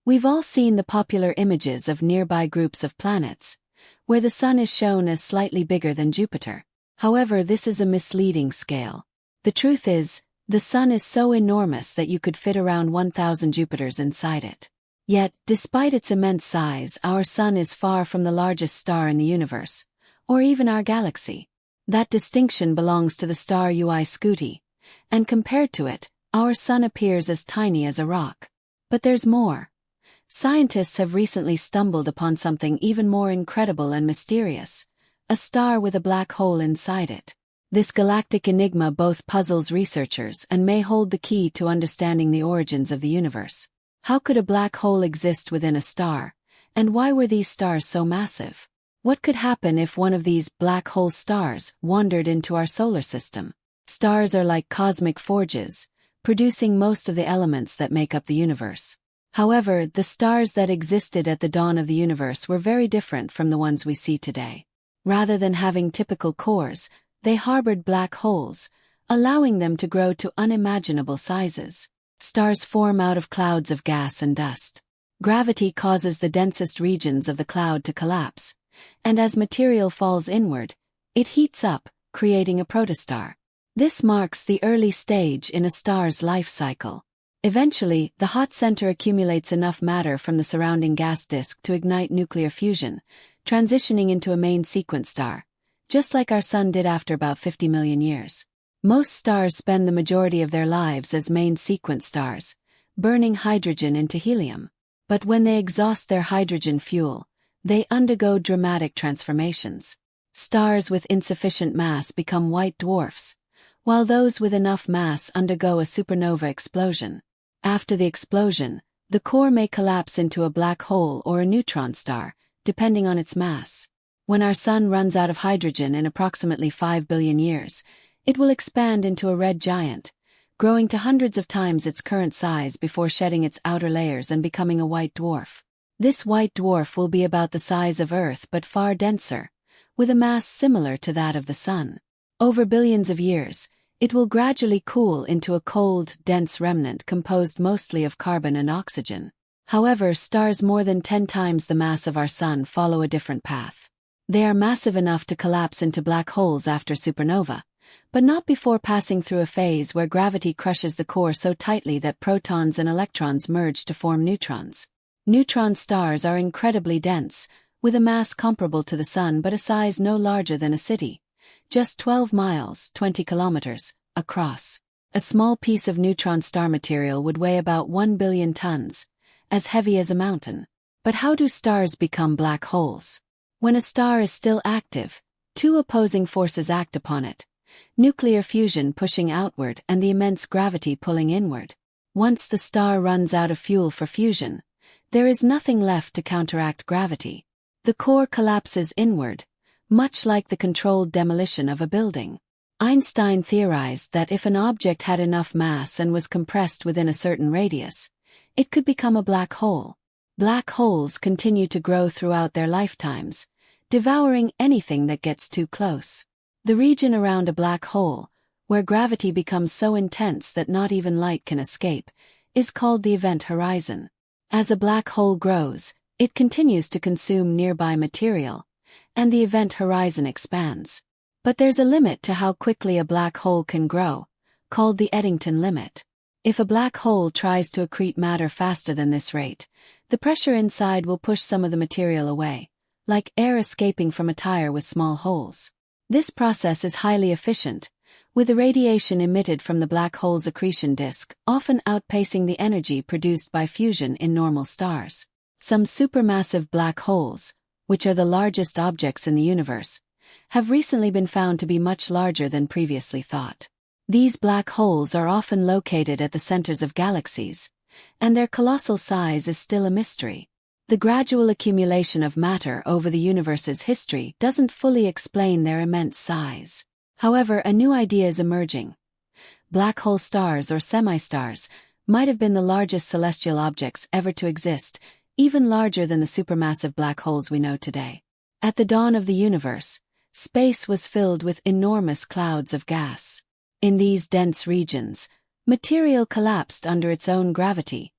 We've all seen the popular images of nearby groups of planets, where the Sun is shown as slightly bigger than Jupiter. However, this is a misleading scale. The truth is, the Sun is so enormous that you could fit around 1,000 Jupiters inside it. Yet, despite its immense size, our Sun is far from the largest star in the universe, or even our galaxy. That distinction belongs to the star Ui Scuti, and compared to it, our Sun appears as tiny as a rock. But there's more. Scientists have recently stumbled upon something even more incredible and mysterious: a star with a black hole inside it. This galactic enigma both puzzles researchers and may hold the key to understanding the origins of the universe. How could a black hole exist within a star, and why were these stars so massive? What could happen if one of these black hole stars wandered into our solar system? Stars are like cosmic forges, producing most of the elements that make up the universe. However, the stars that existed at the dawn of the universe were very different from the ones we see today. Rather than having typical cores, they harbored black holes, allowing them to grow to unimaginable sizes. Stars form out of clouds of gas and dust. Gravity causes the densest regions of the cloud to collapse, and as material falls inward, it heats up, creating a protostar. This marks the early stage in a star's life cycle. Eventually, the hot center accumulates enough matter from the surrounding gas disk to ignite nuclear fusion, transitioning into a main sequence star, just like our Sun did after about 50 million years. Most stars spend the majority of their lives as main sequence stars, burning hydrogen into helium. But when they exhaust their hydrogen fuel, they undergo dramatic transformations. Stars with insufficient mass become white dwarfs, while those with enough mass undergo a supernova explosion. After the explosion, the core may collapse into a black hole or a neutron star, depending on its mass. When our Sun runs out of hydrogen in approximately 5 billion years, it will expand into a red giant, growing to hundreds of times its current size before shedding its outer layers and becoming a white dwarf. This white dwarf will be about the size of Earth but far denser, with a mass similar to that of the Sun. Over billions of years, it will gradually cool into a cold, dense remnant composed mostly of carbon and oxygen. However, stars more than 10 times the mass of our Sun follow a different path. They are massive enough to collapse into black holes after supernova, but not before passing through a phase where gravity crushes the core so tightly that protons and electrons merge to form neutrons. Neutron stars are incredibly dense, with a mass comparable to the Sun but a size no larger than a city, just 12 miles, 20 kilometers, across. A small piece of neutron star material would weigh about 1 billion tons, as heavy as a mountain. But how do stars become black holes? When a star is still active, two opposing forces act upon it: nuclear fusion pushing outward and the immense gravity pulling inward. Once the star runs out of fuel for fusion, there is nothing left to counteract gravity. The core collapses inward, much like the controlled demolition of a building. Einstein theorized that if an object had enough mass and was compressed within a certain radius, it could become a black hole. Black holes continue to grow throughout their lifetimes, devouring anything that gets too close. The region around a black hole, where gravity becomes so intense that not even light can escape, is called the event horizon. As a black hole grows, it continues to consume nearby material, and the event horizon expands. But there's a limit to how quickly a black hole can grow, called the Eddington limit. If a black hole tries to accrete matter faster than this rate, the pressure inside will push some of the material away, like air escaping from a tire with small holes. This process is highly efficient, with the radiation emitted from the black hole's accretion disk often outpacing the energy produced by fusion in normal stars. Some supermassive black holes, which are the largest objects in the universe, have recently been found to be much larger than previously thought. These black holes are often located at the centers of galaxies, and their colossal size is still a mystery. The gradual accumulation of matter over the universe's history doesn't fully explain their immense size. However, a new idea is emerging. Black hole stars or semi-stars might have been the largest celestial objects ever to exist, even larger than the supermassive black holes we know today. At the dawn of the universe, space was filled with enormous clouds of gas. In these dense regions, material collapsed under its own gravity,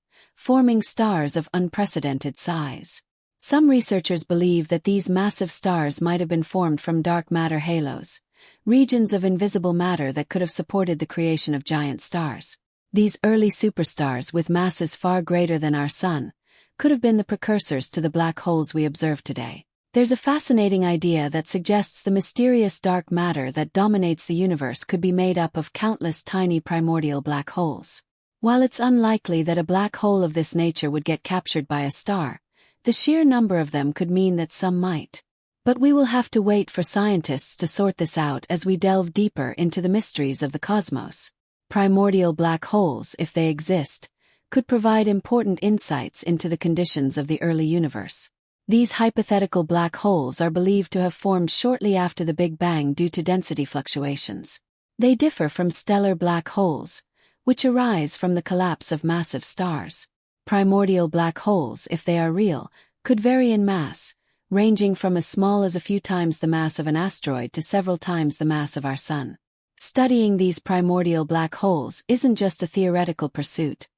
forming stars of unprecedented size. Some researchers believe that these massive stars might have been formed from dark matter halos, regions of invisible matter that could have supported the creation of giant stars. These early superstars with masses far greater than our Sun could have been the precursors to the black holes we observe today. There's a fascinating idea that suggests the mysterious dark matter that dominates the universe could be made up of countless tiny primordial black holes. While it's unlikely that a black hole of this nature would get captured by a star, the sheer number of them could mean that some might. But we will have to wait for scientists to sort this out as we delve deeper into the mysteries of the cosmos. Primordial black holes, if they exist, could provide important insights into the conditions of the early universe. These hypothetical black holes are believed to have formed shortly after the Big Bang due to density fluctuations. They differ from stellar black holes, which arise from the collapse of massive stars. Primordial black holes, if they are real, could vary in mass, ranging from as small as a few times the mass of an asteroid to several times the mass of our Sun. Studying these primordial black holes isn't just a theoretical pursuit.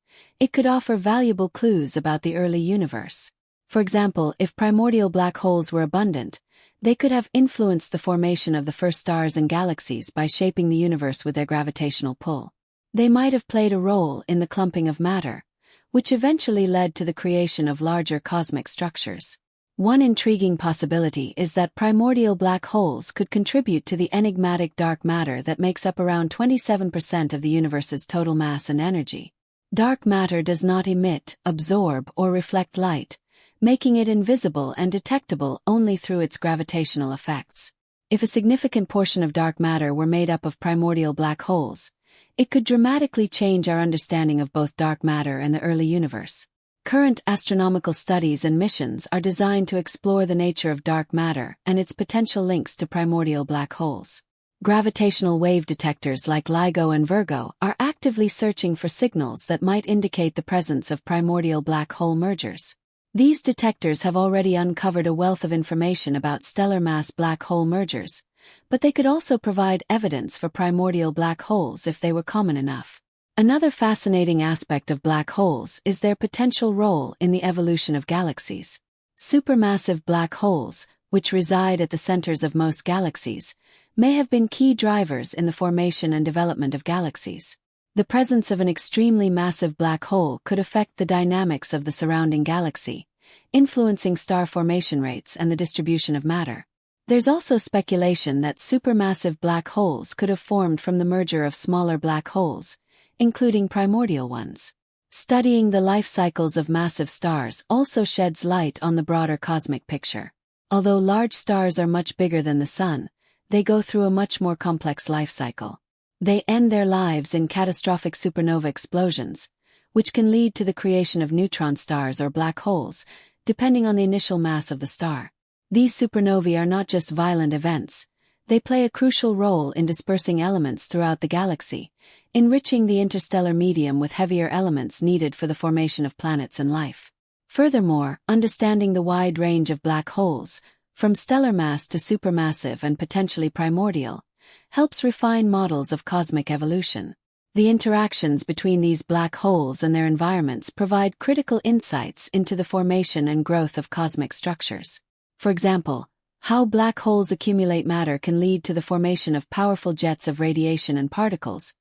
It could offer valuable clues about the early universe. For example, if primordial black holes were abundant, they could have influenced the formation of the first stars and galaxies by shaping the universe with their gravitational pull. They might have played a role in the clumping of matter, which eventually led to the creation of larger cosmic structures. One intriguing possibility is that primordial black holes could contribute to the enigmatic dark matter that makes up around 27% of the universe's total mass and energy. Dark matter does not emit, absorb, or reflect light, making it invisible and detectable only through its gravitational effects. If a significant portion of dark matter were made up of primordial black holes, it could dramatically change our understanding of both dark matter and the early universe. Current astronomical studies and missions are designed to explore the nature of dark matter and its potential links to primordial black holes. Gravitational wave detectors like LIGO and Virgo are actively searching for signals that might indicate the presence of primordial black hole mergers. These detectors have already uncovered a wealth of information about stellar mass black hole mergers, but they could also provide evidence for primordial black holes if they were common enough. Another fascinating aspect of black holes is their potential role in the evolution of galaxies. Supermassive black holes, which reside at the centers of most galaxies, may have been key drivers in the formation and development of galaxies. The presence of an extremely massive black hole could affect the dynamics of the surrounding galaxy, influencing star formation rates and the distribution of matter. There's also speculation that supermassive black holes could have formed from the merger of smaller black holes, including primordial ones. Studying the life cycles of massive stars also sheds light on the broader cosmic picture. Although large stars are much bigger than the Sun, they go through a much more complex life cycle. They end their lives in catastrophic supernova explosions, which can lead to the creation of neutron stars or black holes, depending on the initial mass of the star. These supernovae are not just violent events, they play a crucial role in dispersing elements throughout the galaxy, enriching the interstellar medium with heavier elements needed for the formation of planets and life. Furthermore, understanding the wide range of black holes, from stellar mass to supermassive and potentially primordial, helps refine models of cosmic evolution. The interactions between these black holes and their environments provide critical insights into the formation and growth of cosmic structures. For example, how black holes accumulate matter can lead to the formation of powerful jets of radiation and particles,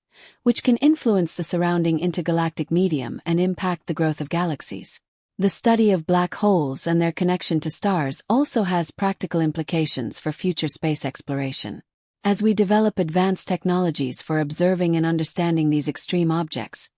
which can influence the surrounding intergalactic medium and impact the growth of galaxies. The study of black holes and their connection to stars also has practical implications for future space exploration. As we develop advanced technologies for observing and understanding these extreme objects,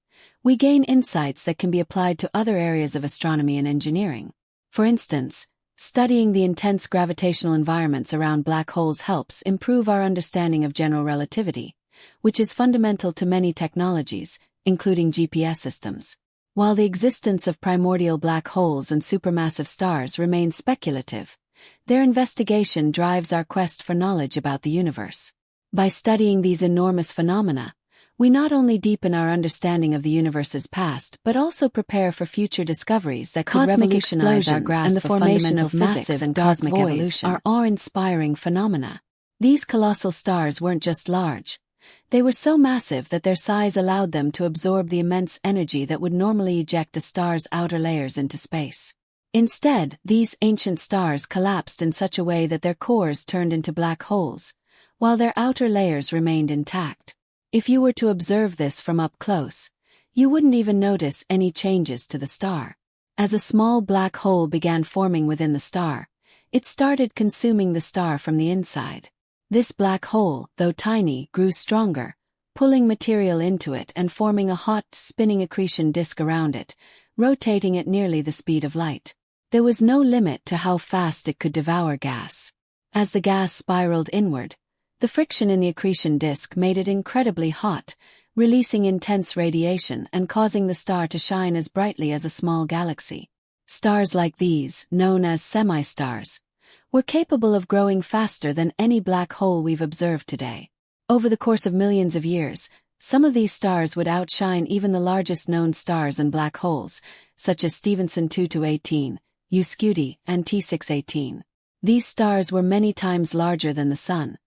we gain insights that can be applied to other areas of astronomy and engineering. For instance, studying the intense gravitational environments around black holes helps improve our understanding of general relativity, which is fundamental to many technologies, including GPS systems. While the existence of primordial black holes and supermassive stars remains speculative, their investigation drives our quest for knowledge about the universe. By studying these enormous phenomena, we not only deepen our understanding of the universe's past but also prepare for future discoveries that could revolutionize our grasp and the formation of of massive and cosmic evolution. Are awe-inspiring phenomena. These colossal stars weren't just large, They were so massive that their size allowed them to absorb the immense energy that would normally eject a star's outer layers into space. Instead, these ancient stars collapsed in such a way that their cores turned into black holes, while their outer layers remained intact. If you were to observe this from up close, you wouldn't even notice any changes to the star. As a small black hole began forming within the star, it started consuming the star from the inside. This black hole, though tiny, grew stronger, pulling material into it and forming a hot, spinning accretion disk around it, rotating at nearly the speed of light. There was no limit to how fast it could devour gas. As the gas spiraled inward, the friction in the accretion disk made it incredibly hot, releasing intense radiation and causing the star to shine as brightly as a small galaxy. Stars like these, known as semi-stars, were capable of growing faster than any black hole we've observed today. Over the course of millions of years, some of these stars would outshine even the largest known stars and black holes, such as Stephenson 2218, Scuti, and T618. These stars were many times larger than the Sun,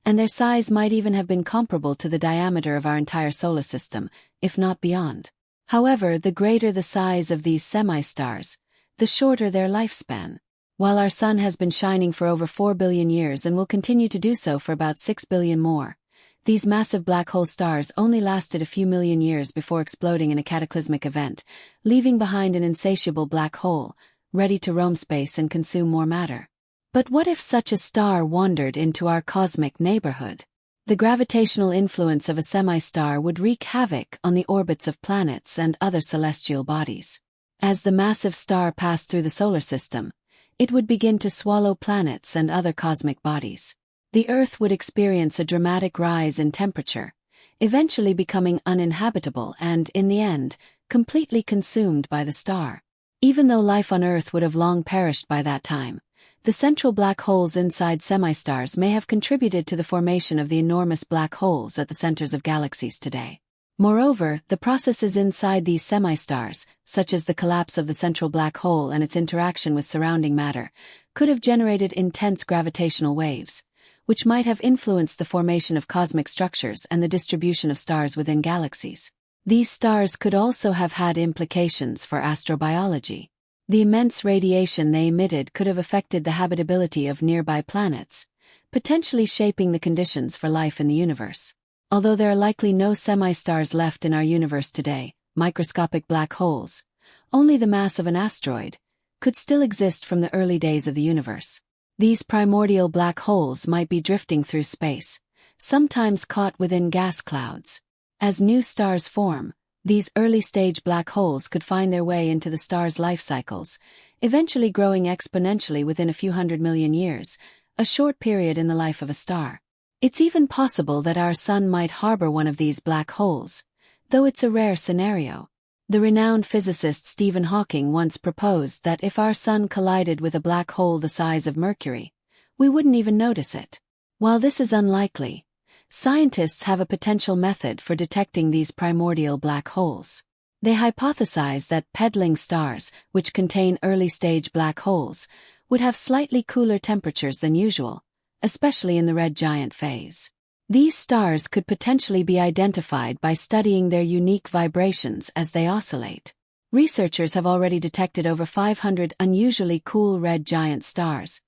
and their size might even have been comparable to the diameter of our entire solar system, if not beyond. However, the greater the size of these semi-stars, the shorter their lifespan. While our Sun has been shining for over 4 billion years and will continue to do so for about 6 billion more, these massive black hole stars only lasted a few million years before exploding in a cataclysmic event, leaving behind an insatiable black hole, ready to roam space and consume more matter. But what if such a star wandered into our cosmic neighborhood? The gravitational influence of a semi-star would wreak havoc on the orbits of planets and other celestial bodies. As the massive star passed through the solar system, it would begin to swallow planets and other cosmic bodies. The Earth would experience a dramatic rise in temperature, eventually becoming uninhabitable and, in the end, completely consumed by the star. Even though life on Earth would have long perished by that time, the central black holes inside semi-stars may have contributed to the formation of the enormous black holes at the centers of galaxies today. Moreover, the processes inside these semi-stars, such as the collapse of the central black hole and its interaction with surrounding matter, could have generated intense gravitational waves, which might have influenced the formation of cosmic structures and the distribution of stars within galaxies. These stars could also have had implications for astrobiology. The immense radiation they emitted could have affected the habitability of nearby planets, potentially shaping the conditions for life in the universe. Although there are likely no semi-stars left in our universe today, microscopic black holes, only the mass of an asteroid, could still exist from the early days of the universe. These primordial black holes might be drifting through space, sometimes caught within gas clouds. As new stars form, these early-stage black holes could find their way into the star's life cycles, eventually growing exponentially within a few 100 million years, a short period in the life of a star. It's even possible that our Sun might harbor one of these black holes, though it's a rare scenario. The renowned physicist Stephen Hawking once proposed that if our Sun collided with a black hole the size of Mercury, we wouldn't even notice it. While this is unlikely, scientists have a potential method for detecting these primordial black holes. They hypothesize that peddling stars, which contain early-stage black holes, would have slightly cooler temperatures than usual, especially in the red giant phase. These stars could potentially be identified by studying their unique vibrations as they oscillate. Researchers have already detected over 500 unusually cool red giant stars,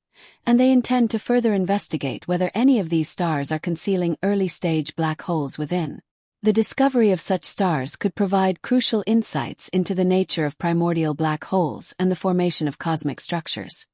and they intend to further investigate whether any of these stars are concealing early-stage black holes within. The discovery of such stars could provide crucial insights into the nature of primordial black holes and the formation of cosmic structures.